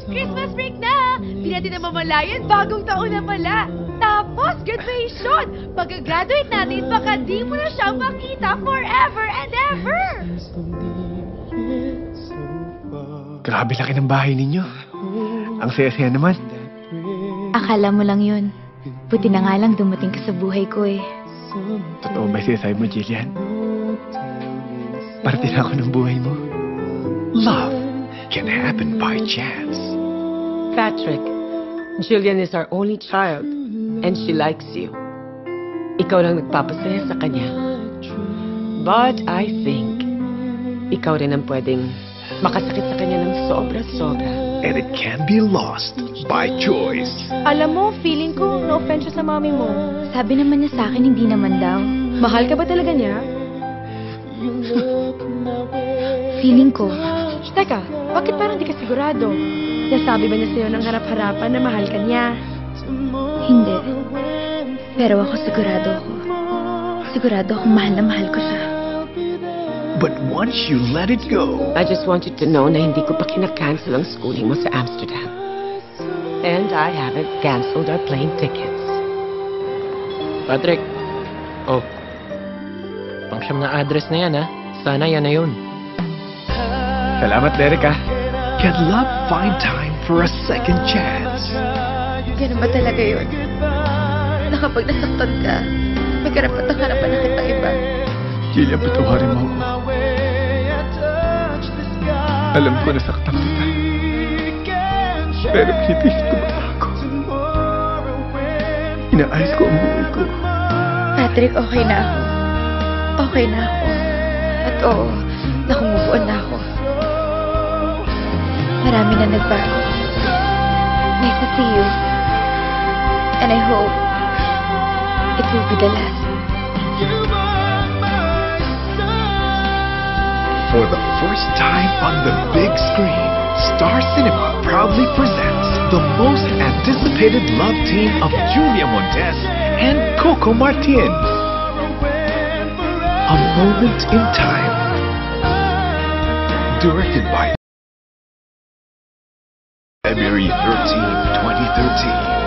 Christmas break na! Di natin na mamalayan, bagong taon na pala. Tapos, graduation! Pagka-graduate natin, baka di mo na siya makita forever and ever! Grabe laki ng bahay ninyo. Ang saya-saya naman. Akala mo lang yun. Buti na nga lang dumating ka sa buhay ko eh. Totoo ba sinasabi mo, Jillian? Parte na ako ng buhay mo. Love can happen by chance. Patrick, Jillian is our only child, and she likes you. Ikaw lang nagpapasaya sa kanya. But I think, ikaw rin ang pwedeng makasakit sa kanya ng sobra-sobra. And it can be lost by choice. Alam mo, feeling ko na-offend siya sa mami mo. Sabi naman niya sa akin, hindi naman daw. Mahal ka ba talaga niya? Feeling ko, Teka, bakit parang di ka sigurado? Nasabi ba niya sa'yo ng harap-harapan na mahal ka niya? hindi. Pero ako sigurado ako. Sigurado akong mahal na mahal ko siya. But once you let it go, I just want you to know na hindi ko pa kinakancel ang schooling mo sa Amsterdam. And I haven't canceled our plane tickets. Patrick. Oh. Pangsyam na address na yan, ha? Sana yan na yun. salamat, Derek, ah. Can love find time for a second chance? Ganun ba talaga yun? Na kapag nasaktan ka, may karapatang harapan na kitang iba. Jillian, patawarin mo ako. Alam ko nasaktan kita. Pero pinipilit ko magbago. Inaayos ko ang buhay ko. Patrick, okay na ako. Okay na ako. At oo, nakumove on na ako. Marami na nagbago. Nice to see you. And I hope it will be the last. For the first time on the big screen, Star Cinema proudly presents the most anticipated love team of Julia Montes and Coco Martin. A Moment in Time. Directed by February 13, 2013.